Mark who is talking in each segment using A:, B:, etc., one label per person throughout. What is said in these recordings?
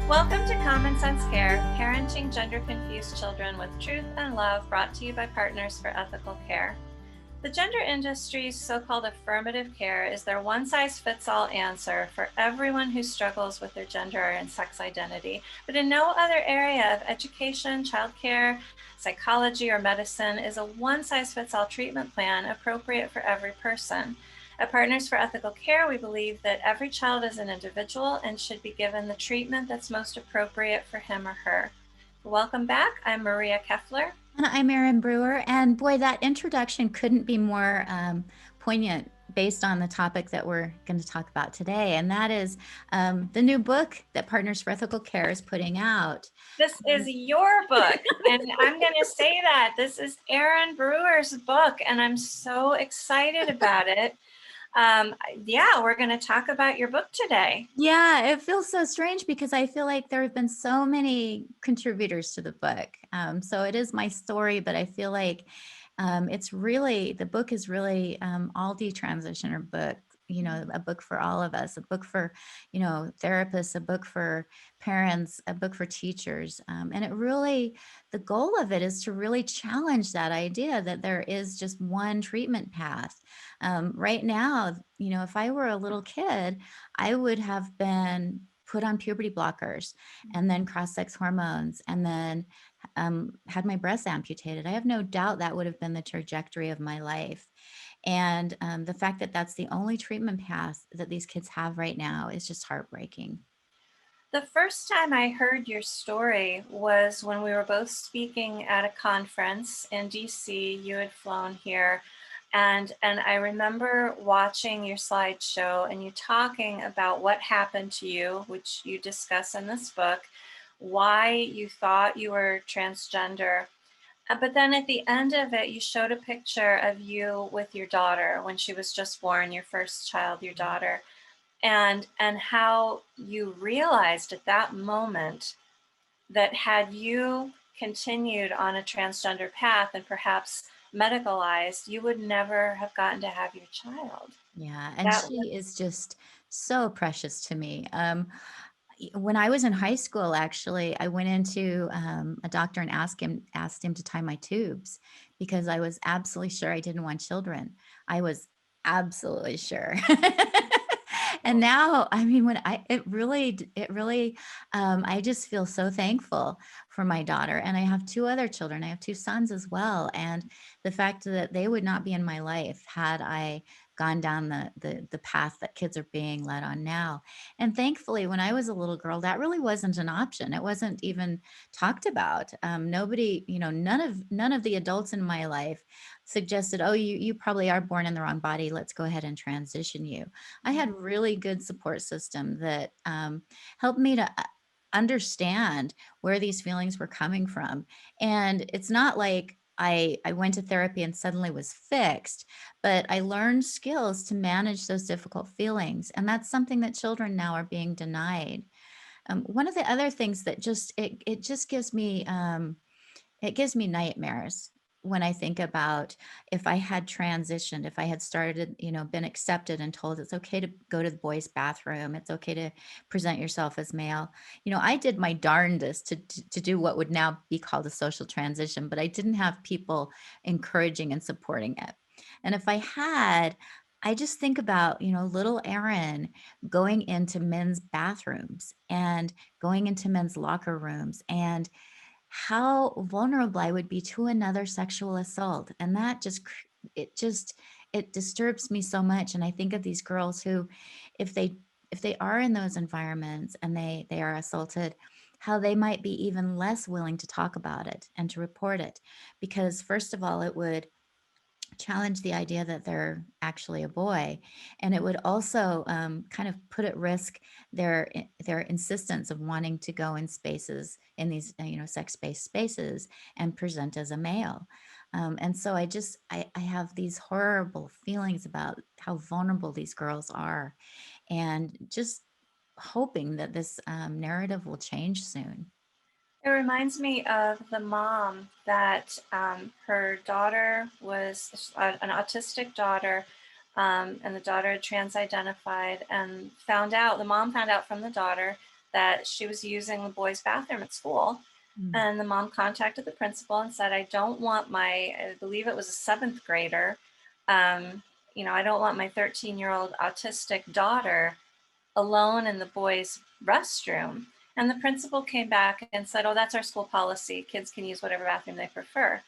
A: Welcome to Common Sense Care, parenting gender-confused children with truth and love, brought to you by Partners for Ethical Care. The gender industry's so-called affirmative care is their one-size-fits-all answer for everyone who struggles with their gender and sex identity. But in no other area of education, childcare, psychology, or medicine is a one-size-fits-all treatment plan appropriate for every person. At Partners for Ethical Care, we believe that every child is an individual and should be given the treatment that's most appropriate for him or her. Welcome back. I'm Maria Keffler.
B: And I'm Erin Brewer, and boy, that introduction couldn't be more poignant based on the topic that we're going to talk about today, and that is the new book that Partners for Ethical Care is putting out.
A: This is your book, and I'm going to say that. This is Erin Brewer's book, and I'm so excited about it. We're going to talk about your book today.
B: Yeah, it feels so strange because I feel like there have been so many contributors to the book. So it is my story, but I feel like the book is really all detransitioner book, a book for all of us, a book for, therapists, a book for parents, a book for teachers. And the goal of it is to really challenge that idea that there is just one treatment path. Right now, if I were a little kid, I would have been put on puberty blockers and then cross-sex hormones and then had my breasts amputated. I have no doubt that would have been the trajectory of my life. And the fact that that's the only treatment path that these kids have right now is just heartbreaking.
A: The first time I heard your story was when we were both speaking at a conference in DC. You had flown here. And I remember watching your slideshow and you talking about what happened to you, which you discuss in this book, why you thought you were transgender. But then at the end of it, you showed a picture of you with your daughter when she was just born, your first child, your daughter, and how you realized at that moment that had you continued on a transgender path and perhaps medicalized, you would never have gotten to have your child.
B: Yeah, and
A: That
B: she is just so precious to me. When I was in high school, actually, I went into a doctor and asked him to tie my tubes because I was absolutely sure I didn't want children. I was absolutely sure. And now, I mean, I just feel so thankful for my daughter. And I have two other children. I have two sons as well. And the fact that they would not be in my life had I gone down the path that kids are being led on now. And thankfully, when I was a little girl, that really wasn't an option. It wasn't even talked about. Nobody, none of the adults in my life suggested, "Oh, you probably are born in the wrong body. Let's go ahead and transition you." I had really good support system that helped me to understand where these feelings were coming from. And it's not like I went to therapy and suddenly was fixed, but I learned skills to manage those difficult feelings. And that's something that children now are being denied. One of the other things that it just gives me nightmares when I think about if I had transitioned, if I had started, been accepted and told it's okay to go to the boys' bathroom, it's okay to present yourself as male. I did my darndest to do what would now be called a social transition, but I didn't have people encouraging and supporting it. And if I had, I just think about, little Erin going into men's bathrooms and going into men's locker rooms and how vulnerable I would be to another sexual assault. And that it disturbs me so much. And I think of these girls who, if they are in those environments and they are assaulted, how they might be even less willing to talk about it and to report it. Because first of all, it would challenge the idea that they're actually a boy, and it would also kind of put at risk their insistence of wanting to go in spaces in these sex-based spaces and present as a male. And so I have these horrible feelings about how vulnerable these girls are, and just hoping that this narrative will change soon.
A: It reminds me of the mom that her daughter was an autistic daughter, and the daughter trans identified and the mom found out from the daughter that she was using the boys' bathroom at school.
B: Mm,
A: And the mom contacted the principal and said, I don't want my, I believe it was a seventh grader, um, I don't want my 13-year-old autistic daughter alone in the boys' restroom. And the principal came back and said, oh, that's our school policy. Kids can use whatever bathroom they prefer.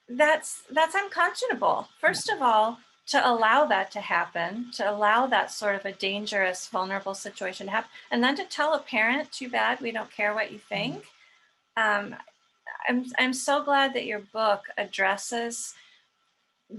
A: That's unconscionable.
B: yeah.
A: First of all, to allow that to happen, to allow that sort of a dangerous, vulnerable situation to happen, and then to tell a parent, too bad, we don't care what you
B: Mm,
A: think. Um, I'm so glad that your book addresses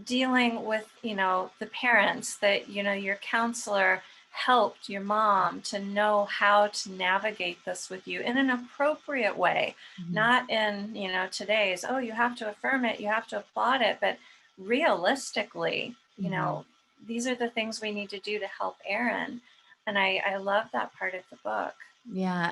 A: dealing with, the parents, that, your counselor helped your mom to know how to navigate this with you in an appropriate way,
B: mhm,
A: not in, today's, oh, you have to affirm it, you have to applaud it, but realistically,
B: mhm.
A: these are the things we need to do to help Erin. And I love that part of the book.
B: Yeah,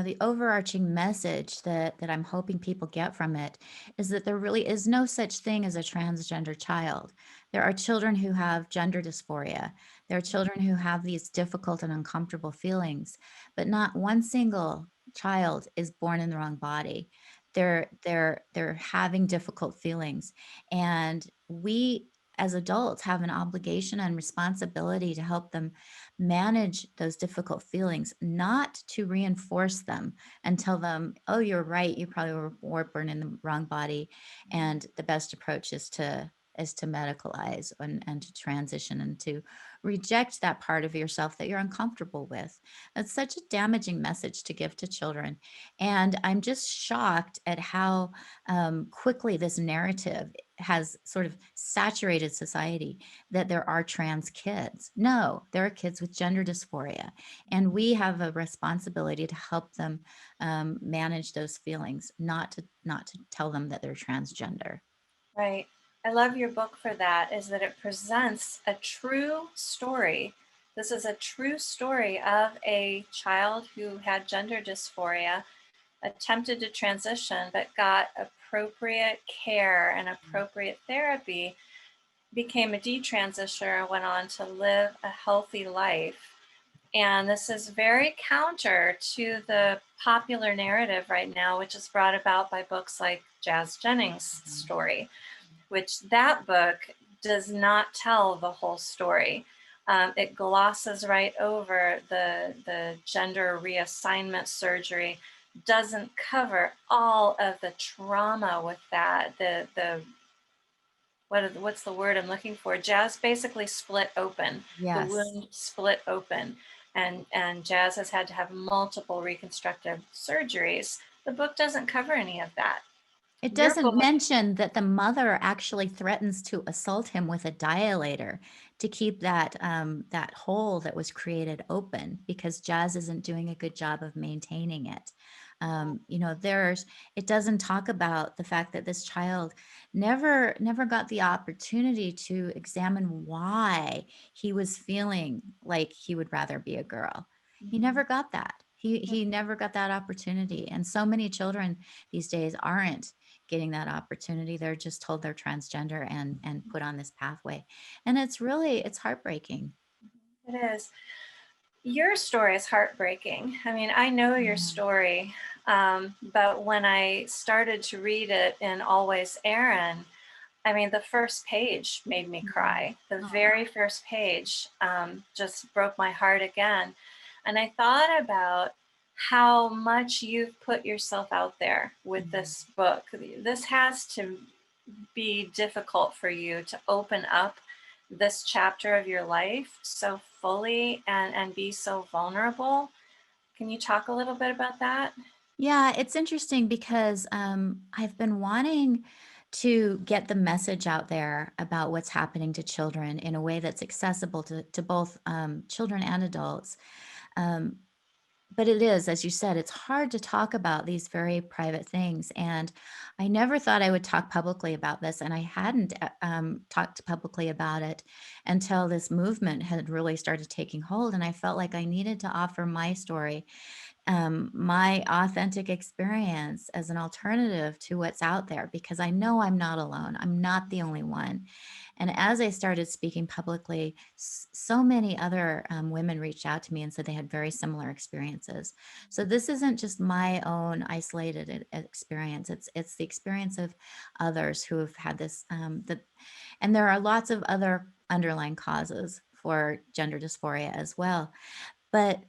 B: the overarching message that I'm hoping people get from it is that there really is no such thing as a transgender child. There are children who have gender dysphoria. There are children who have these difficult and uncomfortable feelings, but not one single child is born in the wrong body. They're having difficult feelings, and we as adults have an obligation and responsibility to help them manage those difficult feelings, not to reinforce them and tell them, oh, you're right, you probably were born in the wrong body. And the best approach is to medicalize and to transition and to reject that part of yourself that you're uncomfortable with. That's such a damaging message to give to children. And I'm just shocked at how quickly this narrative has sort of saturated society, that there are trans kids. No, there are kids with gender dysphoria, and we have a responsibility to help them manage those feelings, not to tell them that they're transgender.
A: Right. I love your book for that, is that it presents a true story. This is a true story of a child who had gender dysphoria, attempted to transition, but got appropriate care and appropriate therapy, became a detransitioner, went on to live a healthy life. And this is very counter to the popular narrative right now, which is brought about by books like Jazz Jennings'
B: Mhm.
A: story, which that book does not tell the whole story. It glosses right over the gender reassignment surgery, doesn't cover all of the trauma with that. What's the word I'm looking for? Jazz basically split open. The
B: Yes.
A: wound split open, and Jazz has had to have multiple reconstructive surgeries. The book doesn't cover any of that.
B: It
A: Your
B: doesn't
A: book,
B: mention that the mother actually threatens to assault him with a dilator to keep that hole that was created open, because Jazz isn't doing a good job of maintaining it. There's it doesn't talk about the fact that this child never got the opportunity to examine why he was feeling like he would rather be a girl. He never got that. He never got that opportunity, and so many children these days aren't getting that opportunity. They're just told they're transgender and put on this pathway. And it's heartbreaking.
A: it is. Your story is heartbreaking. I mean, I know your
B: Yeah.
A: story, but when I started to read it in Always Erin, I mean, the first page made me
B: Mhm.
A: cry. The
B: Aw.
A: very first page just broke my heart again. And I thought about how much you've put yourself out there with
B: Mhm.
A: this book. This has to be difficult for you to open up this chapter of your life so fully and be so vulnerable. Can you talk a little bit about that?
B: Yeah, it's interesting because I've been wanting to get the message out there about what's happening to children in a way that's accessible to both children and adults. Um, But it is, as you said, it's hard to talk about these very private things. And I never thought I would talk publicly about this. And I hadn't talked publicly about it until this movement had really started taking hold. And I felt like I needed to offer my story my authentic experience as an alternative to what's out there, because I know I'm not alone. I'm not the only one. And as I started speaking publicly, so many other women reached out to me and said they had very similar experiences. So this isn't just my own isolated experience. It's the experience of others who have had this. And there are lots of other underlying causes for gender dysphoria as well. But,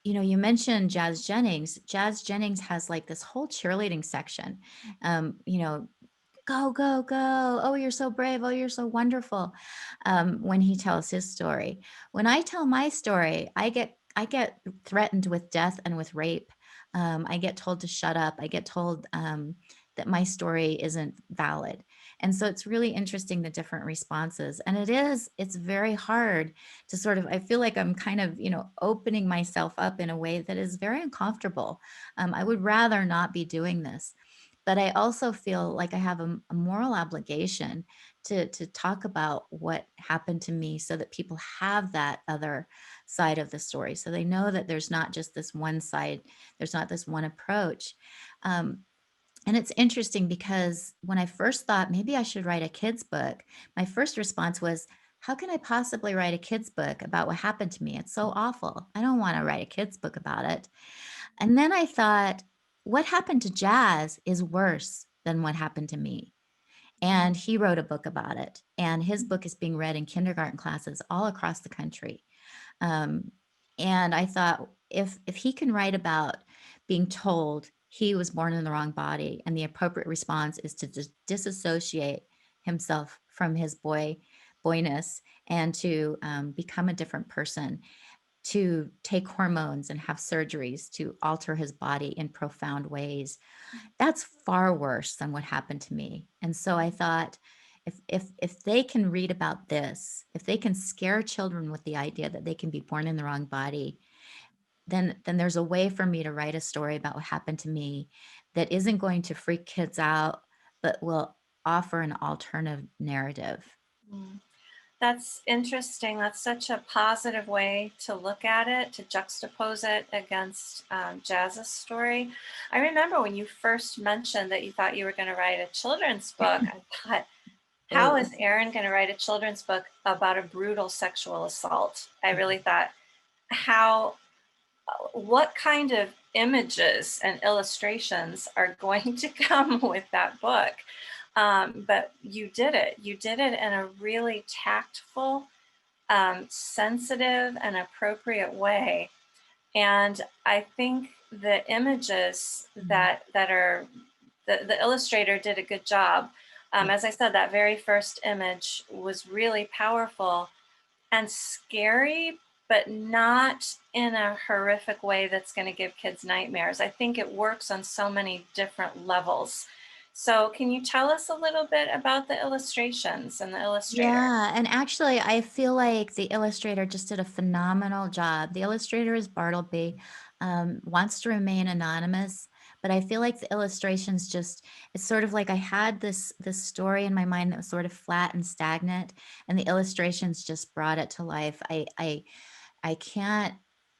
B: you mentioned Jazz Jennings. Jazz Jennings has like this whole cheerleading section. You know, go, go, go. Oh, you're so brave. Oh, you're so wonderful. When he tells his story. When I tell my story, I get threatened with death and with rape. I get told to shut up. I get told that my story isn't valid. And so it's really interesting the different responses. And it's very hard to sort of, I feel like I'm kind of, opening myself up in a way that is very uncomfortable. I would rather not be doing this. But I also feel like I have a moral obligation to talk about what happened to me so that people have that other side of the story. So they know that there's not just this one side, there's not this one approach. Um, and it's interesting because when I first thought maybe I should write a kid's book, my first response was, how can I possibly write a kid's book about what happened to me? It's so awful. I don't want to write a kid's book about it. And then I thought, what happened to Jazz is worse than what happened to me. And he wrote a book about it. And his book is being read in kindergarten classes all across the country. Um, and I thought, if he can write about being told he was born in the wrong body, and the appropriate response is to just disassociate himself from his boyness and to become a different person, to take hormones and have surgeries to alter his body in profound ways, that's far worse than what happened to me. And so I thought, if they can read about this, if they can scare children with the idea that they can be born in the wrong body, then there's a way for me to write a story about what happened to me that isn't going to freak kids out, but will offer an alternative narrative.
A: Mm. That's interesting. That's such a positive way to look at it, to juxtapose it against Jazz's story. I remember when you first mentioned that you thought you were going to write a children's book, I thought, how is
B: Oh,
A: Erin going to write a children's book about a brutal sexual assault? I really thought, how, what kind of images and illustrations are going to come with that book? But you did it. You did it in a really tactful, sensitive, and appropriate way. And I think the images
B: mm,
A: that are the illustrator did a good job.
B: yeah.
A: As I said, that very first image was really powerful and scary, but not in a horrific way that's going to give kids nightmares. I think it works on so many different levels. So, can you tell us a little bit about the illustrations and the illustrator?
B: Yeah, and actually, I feel like the illustrator just did a phenomenal job. The illustrator is Bartleby, wants to remain anonymous, but I feel like the illustrations just, it's sort of like I had this story in my mind that was sort of flat and stagnant, and the illustrations just brought it to life. I can't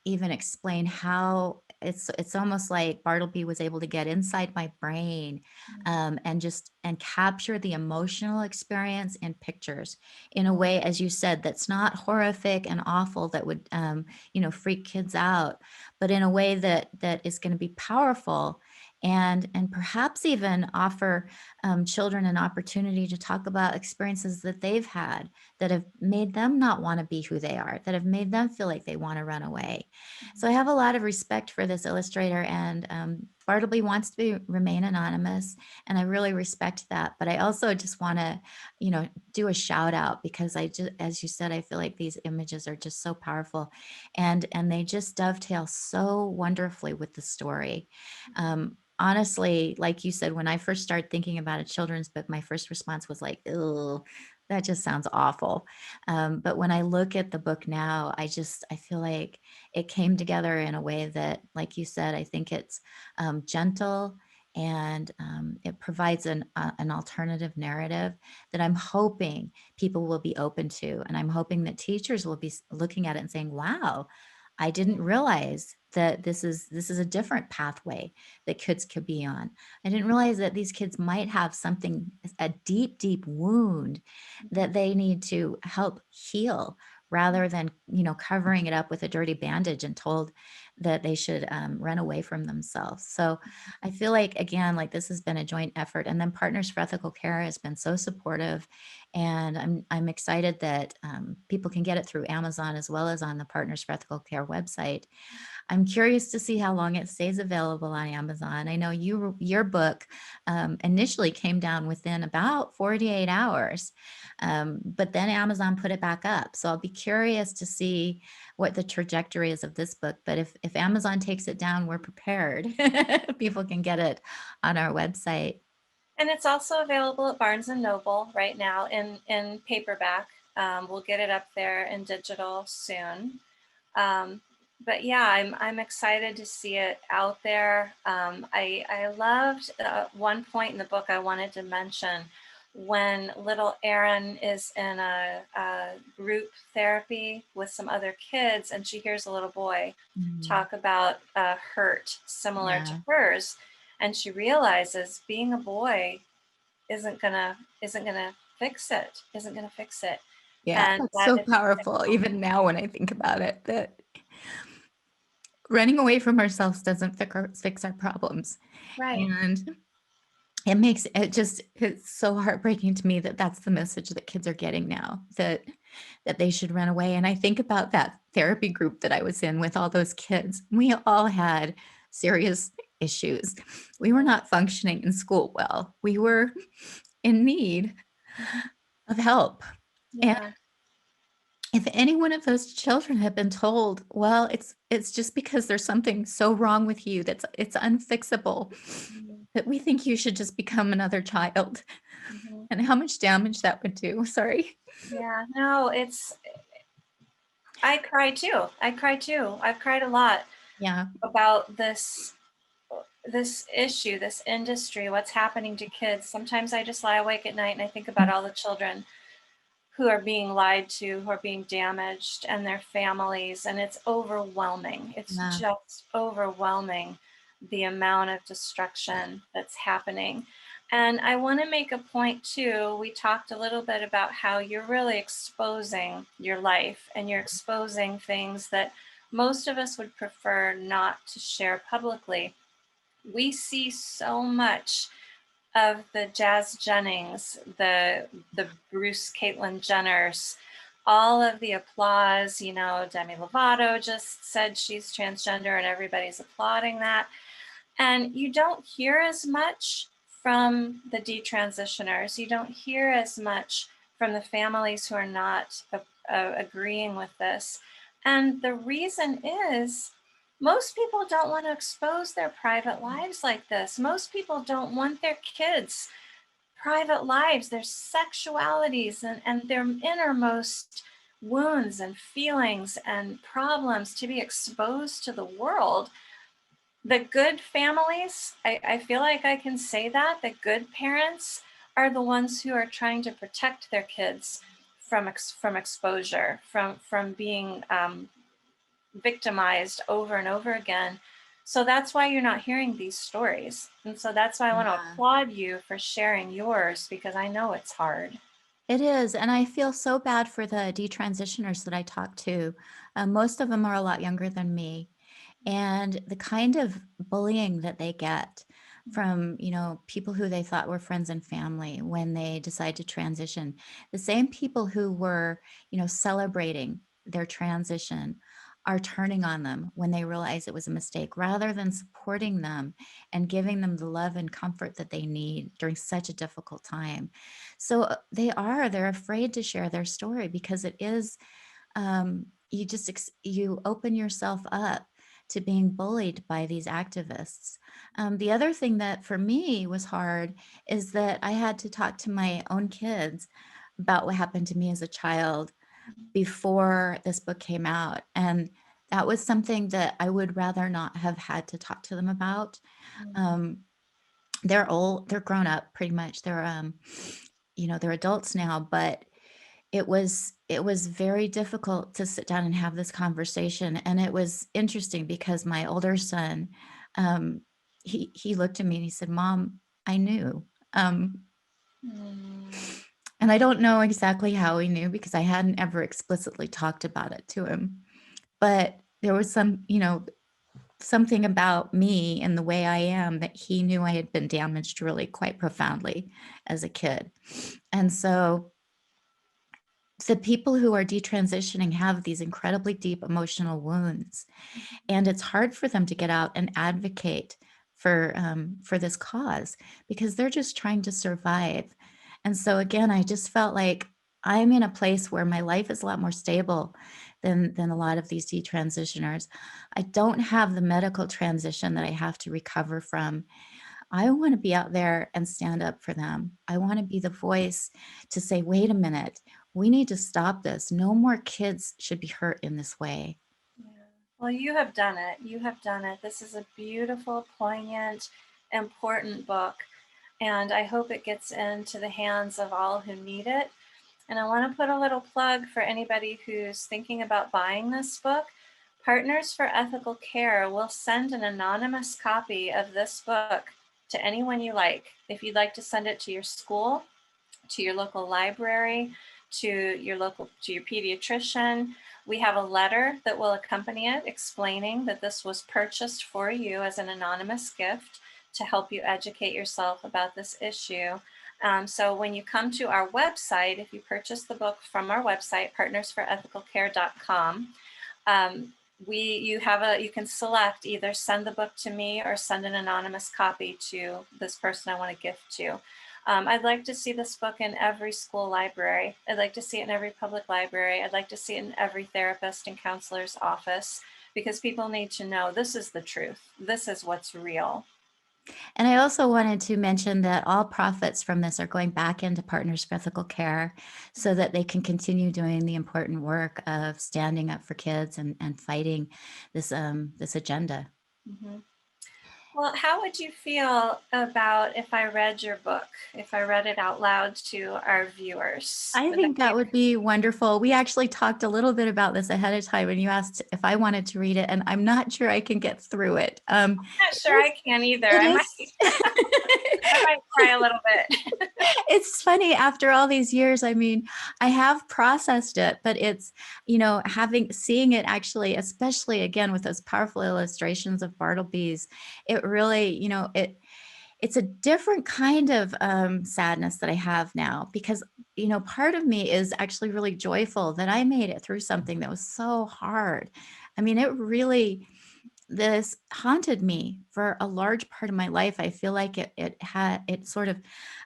B: even explain how it's almost like Bartleby was able to get inside my brain, and just and capture the emotional experience in pictures in a way, as you said, that's not horrific and awful that would freak kids out, but in a way that is going to be powerful and perhaps even offer children an opportunity to talk about experiences that they've had that have made them not want to be who they are, that have made them feel like they want to run away. So I have a lot of respect for this illustrator, and Bartleby wants to remain anonymous, and I really respect that. But I also just want to, do a shout out because I just, as you said, I feel like these images are just so powerful, and they just dovetail so wonderfully with the story. Honestly, like you said, when I first started thinking about a children's book, my first response was like, "Oh, that just sounds awful." But when I look at the book now, I feel like it came together in a way that, like you said, I think it's gentle, and it provides an alternative narrative that I'm hoping people will be open to, and I'm hoping that teachers will be looking at it and saying, "Wow, I didn't realize that this is a different pathway that kids could be on. I didn't realize that these kids might have something, a deep, deep wound that
A: Mhm.
B: they need to help heal rather than, covering it up with a dirty bandage and told that they should run away from themselves. So I feel like, again, like this has been a joint effort. And then Partners for Ethical Care has been so supportive. And I'm excited that people can get it through Amazon as well as on the Partners for Ethical Care website. I'm curious to see how long it stays available on Amazon. I know your book initially came down within about 48 hours, but then Amazon put it back up. So I'll be curious to see what the trajectory is of this book. But if Amazon takes it down, we're prepared. People can get it on our website.
A: And it's also available at Barnes and Noble right now in paperback. We'll get it up there in digital soon. Um, but yeah, I'm excited to see it out there. I loved one point in the book I wanted to mention when little Erin is in a group therapy with some other kids, and she hears a little boy
B: Mhm.
A: talk about a hurt similar to
B: Yeah.
A: hers, and she realizes being a boy isn't gonna fix it. Isn't gonna fix it,
B: Yeah,
A: and
B: that's
A: that
B: so
A: it's
B: powerful even now when I think about it, that running away from ourselves doesn't fix our problems,
A: right.
B: and it makes it just it's so heartbreaking to me that that's the message that kids are getting now, that they should run away, and I think about that therapy group that I was in with all those kids. We all had serious issues. We were not functioning in school well. We were in need
A: Mhm.
B: of help, and
A: Yeah.
B: if any one of those children had been told, "Well, it's just because there's something so wrong with you that's it's unfixable,
A: Mhm.
B: that we think you should just become another child,"
A: Mhm.
B: and how much damage that would do. Sorry.
A: Yeah, no, it's I cry too. I cry too. I've cried a lot
B: Yeah.
A: about this issue, this industry, what's happening to kids. Sometimes I just lie awake at night and I think about all the children who are being lied to, who are being damaged, and their families. And it's overwhelming. It's
B: Yeah.
A: just overwhelming the amount of destruction that's happening. And I want to make a point too. We talked a little bit about how you're really exposing your life and you're exposing things that most of us would prefer not to share publicly. We see so much of the Jazz Jennings, the Bruce Caitlyn Jenners, all of the applause. Demi Lovato just said she's transgender, and everybody's applauding that. And you don't hear as much from the detransitioners. You don't hear as much from the families who are not agreeing with this. And the reason is most people don't want to expose their private lives like this. Most people don't want their kids' private lives, their sexualities, and their innermost wounds and feelings and problems to be exposed to the world. The good families, I feel like I can say that the good parents are the ones who are trying to protect their kids from exposure, from being victimized over and over again. So that's why you're not hearing these stories, and so that's why I want to
B: Yeah.
A: applaud you for sharing yours, because I know it's hard.
B: It is, and I feel so bad for the detransitioners that I talk to. Most of them are a lot younger than me, and the kind of bullying that they get from, people who they thought were friends and family when they decide to transition. The same people who were, celebrating their transition are turning on them when they realize it was a mistake rather than supporting them and giving them the love and comfort that they need during such a difficult time. So they're afraid to share their story because it is, you open yourself up to being bullied by these activists. The other thing that for me was hard is that I had to talk to my own kids about what happened to me as a child before this book came out, and that was something that I would rather not have had to talk to them about.
A: Mhm.
B: Um, they're old, they're grown up pretty much. They're adults now, but it was it was very difficult to sit down and have this conversation, and it was interesting because my older son, um, he looked at me and he said, "Mom, I knew." Um,
A: Mm,
B: and I don't know exactly how he knew because I hadn't ever explicitly talked about it to him, but there was something about me and the way I am that he knew I had been damaged really quite profoundly as a kid. And so the people who are detransitioning have these incredibly deep emotional wounds, and it's hard for them to get out and advocate for this cause because they're just trying to survive. And so again, I just felt like I'm in a place where my life is a lot more stable than a lot of these detransitioners. I don't have the medical transition that I have to recover from. I want to be out there and stand up for them. I want to be the voice to say, wait a minute, we need to stop this. No more kids should be hurt in this way.
A: yeah. Well, you have done it. You have done it. This is a beautiful, poignant, important book. And I hope it gets into the hands of all who need it. And I want to put a little plug for anybody who's thinking about buying this book. Partners for Ethical Care will send an anonymous copy of this book to anyone you like. If you'd like to send it to your school, to your local library, to your pediatrician. We have a letter that will accompany it explaining that this was purchased for you as an anonymous gift to help you educate yourself about this issue. So when you come to our website, if you purchase the book from our website, partnersforethicalcare.com, um, you can select either send the book to me or send an anonymous copy to this person I want to gift to. I'd like to see this book in every school library. I'd like to see it in every public library. I'd like to see it in every therapist and counselor's office because people need to know this is the truth. This is what's real.
B: And I also wanted to mention that all profits from this are going back into Partners for Ethical Care so that they can continue doing the important work of standing up for kids and fighting this agenda.
A: Mhm. Well, how would you feel about if I read your book, if I read it out loud to our viewers?
B: I
A: Would that
B: think
A: be
B: that would be wonderful. We actually talked a little bit about this ahead of time when you asked if I wanted to read it, and I'm not sure I can get through it.
A: not sure I can either.
B: It
A: I might
B: is.
A: I might cry a little bit.
B: It's funny after all these years, I mean, I have processed it, but it's, seeing it actually, especially again with those powerful illustrations of Bartleby's, it really, it's a different kind of sadness that I have now because, part of me is actually really joyful that I made it through something that was so hard. I mean, it really, this haunted me for a large part of my life. I feel like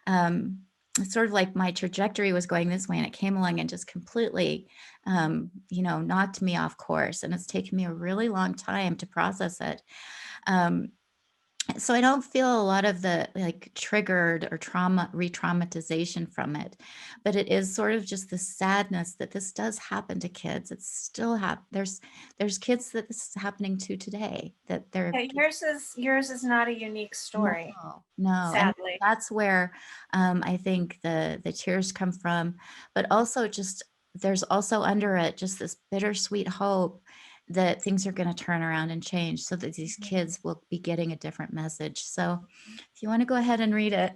B: um, it's sort of like my trajectory was going this way and it came along and just completely, knocked me off course. And it's taken me a really long time to process it. Um, so I don't feel a lot of the like triggered or re-traumatization from it, but it is sort of just the sadness that this does happen to kids. It's still there's kids that this is happening to today that they're
A: Yeah, yours is not a unique
B: no,
A: story,
B: no, and
A: sadly.
B: that's where, I think the tears come from, but also just there's also under it just this bittersweet hope that things are gonna turn around and change so that these
A: Mhm.
B: kids will be getting a different message. So, if you wanna go ahead and read it.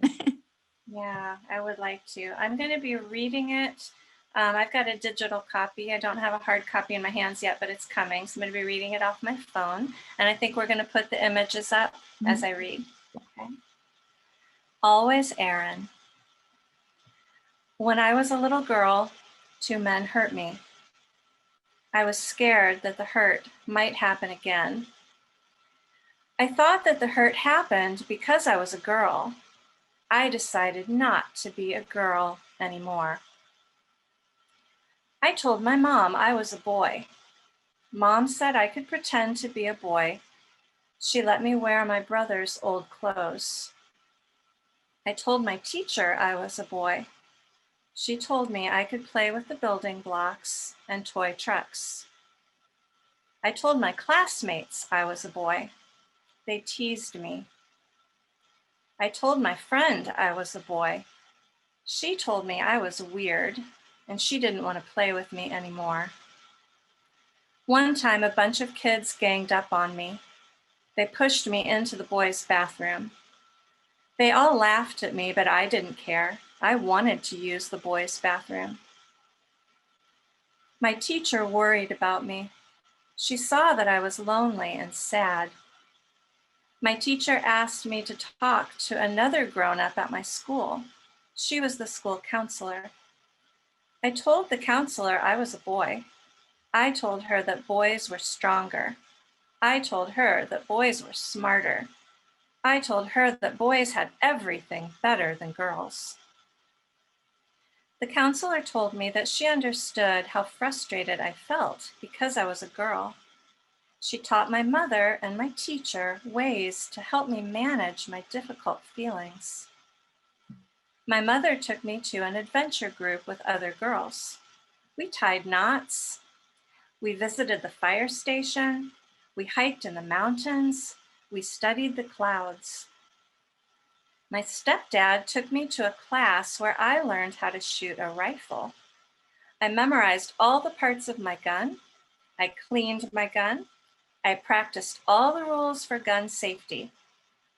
A: Yeah, I would like to. I'm going to be reading it. I've got a digital copy. I don't have a hard copy in my hands yet, but it's coming. So I'm going to be reading it off my phone. And I think we're going to put the images up as
B: Mhm.
A: I read. Okay. Always Erin. When I was a little girl, two men hurt me. I was scared that the hurt might happen again. I thought that the hurt happened because I was a girl. I decided not to be a girl anymore. I told my mom I was a boy. Mom said I could pretend to be a boy. She let me wear my brother's old clothes. I told my teacher I was a boy. She told me I could play with the building blocks and toy trucks. I told my classmates I was a boy. They teased me. I told my friend I was a boy. She told me I was weird. and she didn't want to play with me anymore. One time, a bunch of kids ganged up on me. They pushed me into the boys' bathroom. They all laughed at me, but I didn't care. I wanted to use the boys' bathroom. My teacher worried about me. She saw that I was lonely and sad. My teacher asked me to talk to another grown-up at my school. She was the school counselor. I told the counselor I was a boy. I told her that boys were stronger. I told her that boys were smarter. I told her that boys had everything better than girls. The counselor told me that she understood how frustrated I felt because I was a girl. She taught my mother and my teacher ways to help me manage my difficult feelings. My mother took me to an adventure group with other girls. We tied knots. We visited the fire station. We hiked in the mountains. We studied the clouds. My stepdad took me to a class where I learned how to shoot a rifle. I memorized all the parts of my gun. I cleaned my gun. I practiced all the rules for gun safety.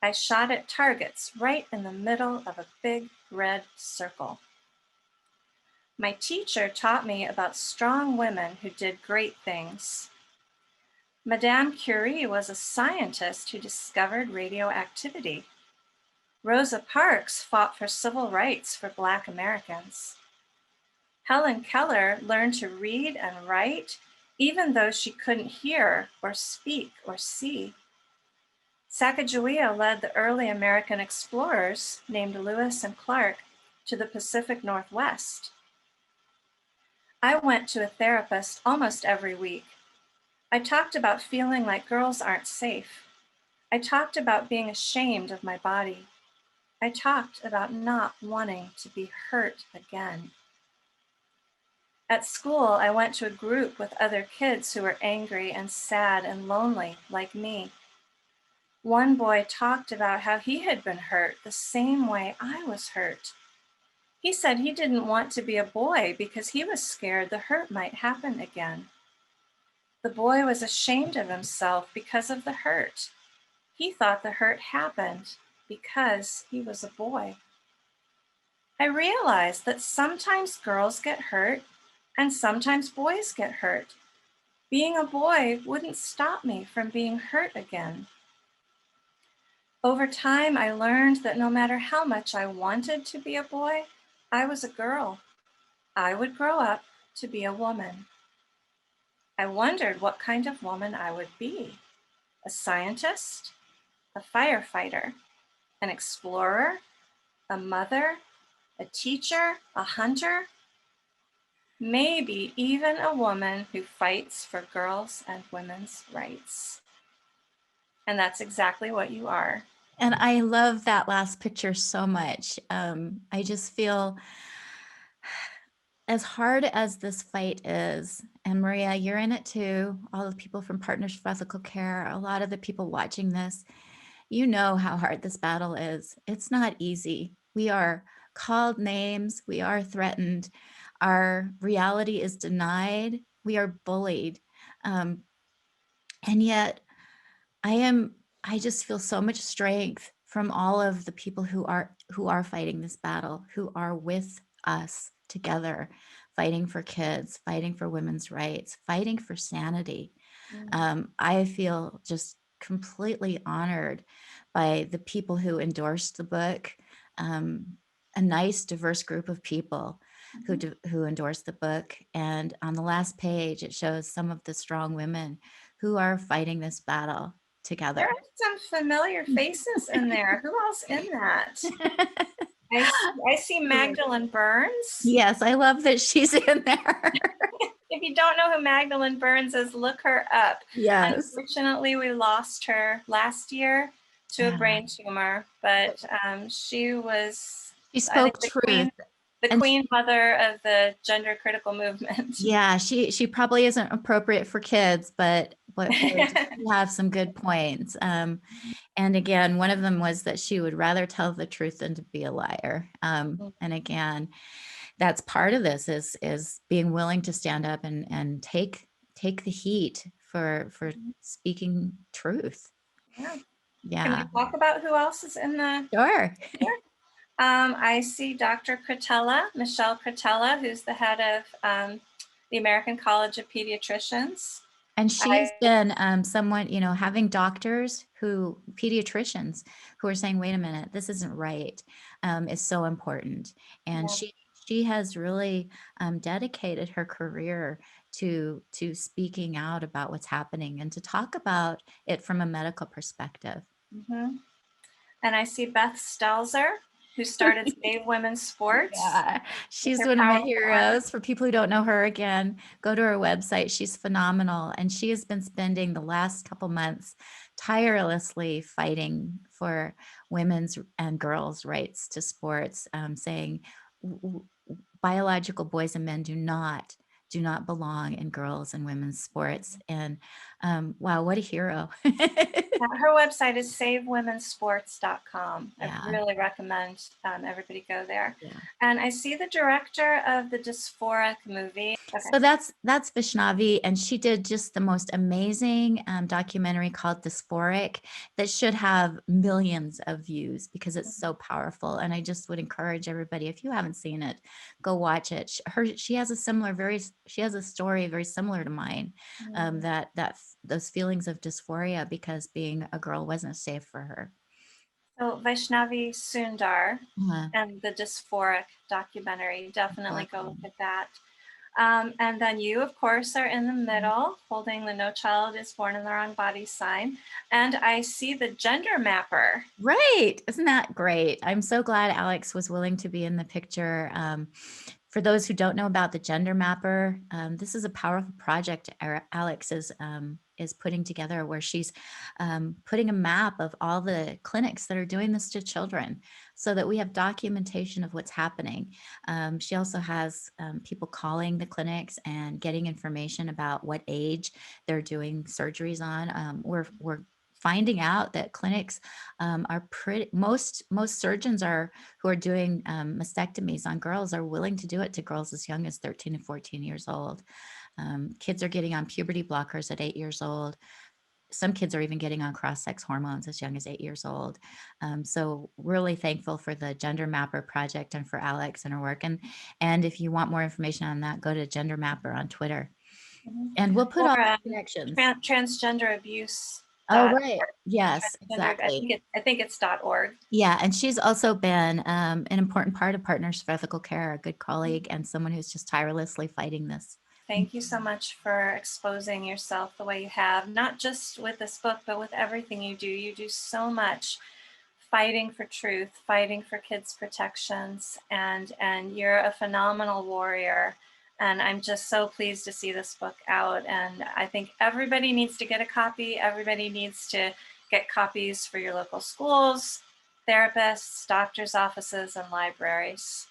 A: I shot at targets right in the middle of a big red circle. My teacher taught me about strong women who did great things. Madame Curie was a scientist who discovered radioactivity. Rosa Parks fought for civil rights for Black Americans. Helen Keller learned to read and write even though she couldn't hear or speak or see. Sacagawea led the early American explorers named Lewis and Clark to the Pacific Northwest. I went to a therapist almost every week. I talked about feeling like girls aren't safe. I talked about being ashamed of my body. I talked about not wanting to be hurt again. At school, I went to a group with other kids who were angry and sad and lonely like me. One boy talked about how he had been hurt the same way I was hurt. He said he didn't want to be a boy because he was scared the hurt might happen again. The boy was ashamed of himself because of the hurt. He thought the hurt happened because he was a boy. I realized that sometimes girls get hurt and sometimes boys get hurt. Being a boy wouldn't stop me from being hurt again. Over time, I learned that no matter how much I wanted to be a boy, I was a girl. I would grow up to be a woman. I wondered what kind of woman I would be. A scientist, a firefighter, an explorer, a mother, a teacher, a hunter, maybe even a woman who fights for girls' and women's rights. And that's exactly what you are.
B: And I love that last picture so much. I just feel as hard as this fight is, and Maria, you're in it too, all the people from Partners for Ethical Care, a lot of the people watching this, you know how hard this battle is. It's not easy. We are called names, we are threatened, our reality is denied, we are bullied. And yet I just feel so much strength from all of the people who are fighting this battle, who are with us together, fighting for kids, fighting for women's rights, fighting for sanity. I feel just completely honored by the people who endorsed the book, a nice, diverse group of people who endorsed the book. And on the last page, it shows some of the strong women who are fighting this battle
A: There
B: together.
A: are some familiar faces in there. Who else in that? I see Magdalene Burns.
B: Yes, I love that she's in there.
A: If you don't know who Magdalene Burns is, look her up.
B: Yes.
A: Unfortunately, we lost her last year to a brain tumor, but she was,
B: She
A: I think,
B: spoke truth.
A: the
B: And
A: queen mother of the gender critical movement.
B: yeah, she probably isn't appropriate for kids, but boy, does she have some good points. And again, one of them was that she would rather tell the truth than to be a liar. And again, that's part of this is being willing to stand up and take the heat for
A: Mhm.
B: speaking truth.
A: Yeah. Can we
B: Yeah,
A: talk about who else is in the
B: sure.
A: here? I see Dr. Cretella, Michelle Cretella, who's the head of the American College of Pediatricians.
B: And she's
A: I,
B: been, someone, having doctors pediatricians who are saying, "Wait a minute, this isn't right," is so important. And
A: yeah.
B: she has really, dedicated her career to speaking out about what's happening and to talk about it from a medical perspective.
A: Hmm. And I see Beth Stelzer, who started Save Women's Sports
B: Yeah,
A: with
B: she's
A: her
B: one of my
A: powerful article.
B: heroes. For people who don't know her, again, go to her website. She's phenomenal, and she has been spending the last couple months tirelessly fighting for women's and girls' rights to sports, saying biological boys and men do not belong in girls and women's sports. And wow, what a hero!
A: Her website is savewomensports.com. I
B: Yeah,
A: really recommend everybody go there.
B: yeah.
A: And I see the director of the Dysphoric movie. Okay.
B: So that's Vaishnavi, and she did just the most amazing documentary called Dysphoric that should have millions of views because it's so powerful. And I just would encourage everybody, if you haven't seen it, go watch it. She has a she has a story very similar to mine.
A: Mhm.
B: Those feelings of dysphoria because being a girl wasn't safe for her.
A: So Vaishnavi Sundar
B: Uh,
A: and the Dysphoric documentary. Definitely go look
B: exactly.
A: at that. And then you, of course, are in the middle holding the No Child is Born in the Wrong Body sign. And I see the gender mapper.
B: Right. Isn't that great? I'm so glad Alex was willing to be in the picture. For those who don't know about the Gender Mapper, this is a powerful project Alex is putting together where she's putting a map of all the clinics that are doing this to children so that we have documentation of what's happening. She also has people calling the clinics and getting information about what age they're doing surgeries on. We're finding out that clinics are pretty most surgeons are who are doing mastectomies on girls are willing to do it to girls as young as 13 and 14 years old. Kids are getting on puberty blockers at 8 years old. Some kids are even getting on cross-sex hormones as young as 8 years old. So really thankful for the Gender Mapper project and for Alex and her work. And if you want more information on that, go to Gender Mapper on Twitter.
A: Mhm.
B: And we'll put
A: Or
B: all the connections.
A: transgender abuse
B: Oh,
A: dot
B: right. Yes,
A: transgender.
B: exactly.
A: I think it's .org.
B: Yeah, and she's also been an important part of Partners for Ethical Care, a good colleague and someone who's just tirelessly fighting this.
A: Thank you so much for exposing yourself the way you have, not just with this book, but with everything you do. You do so much fighting for truth, fighting for kids' protections, and you're a phenomenal warrior. And I'm just so pleased to see this book out. And I think everybody needs to get a copy. Everybody needs to get copies for your local schools, therapists, doctors' offices, and libraries.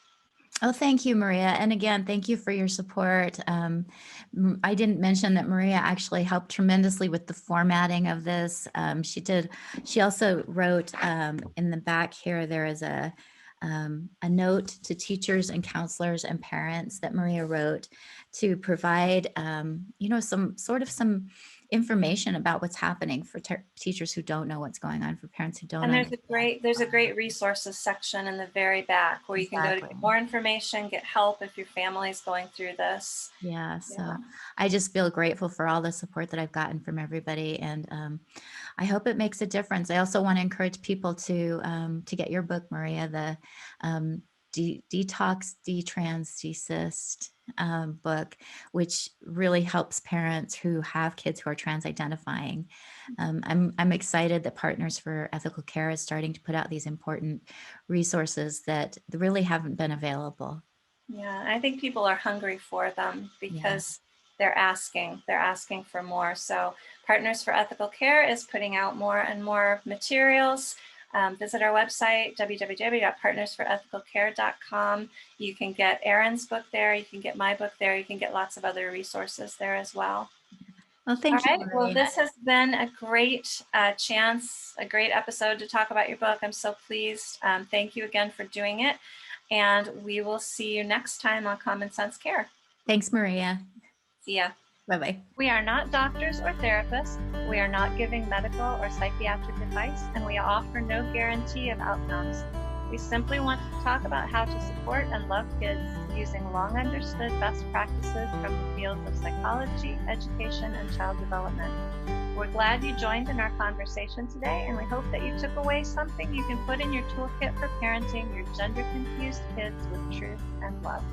B: Oh, thank you, Maria. And again, thank you for your support. I didn't mention that Maria actually helped tremendously with the formatting of this. She also wrote in the back here, there is a note to teachers and counselors and parents that Maria wrote to provide, some information about what's happening for teachers who don't know what's going on, for parents who don't
A: And
B: understand.
A: there's a great resources section in the very back where you can go to
B: Exactly.
A: get more information, get help if your family's going through this.
B: Yeah,
A: Yeah.
B: so I just feel grateful for all the support that I've gotten from everybody, and I hope it makes a difference. I also want to encourage people to get your book, Maria, the Detox, Detrans, Desist book, which really helps parents who have kids who are trans identifying. I'm excited that Partners for Ethical Care is starting to put out these important resources that really haven't been available.
A: Yeah, I think people are hungry for them
B: Yeah.
A: because they're asking for more. So Partners for Ethical Care is putting out more and more materials. Visit our website, www.partnersforethicalcare.com. You can get Erin's book there. You can get my book there. You can get lots of other resources there as well.
B: Well,
A: All
B: thank you,
A: right. Well,
B: Maria.
A: this has been a great chance, a great episode to talk about your book. I'm so pleased. Thank you again for doing it. And we will see you next time on Common Sense Care.
B: Thanks, Maria.
A: See ya.
B: Bye bye.
A: We are not doctors or therapists. We are not giving medical or psychiatric advice, and we offer no guarantee of outcomes. We simply want to talk about how to support and love kids using long understood best practices from the fields of psychology, education, and child development. We're glad you joined in our conversation today, and we hope that you took away something you can put in your toolkit for parenting your gender confused kids with truth and love.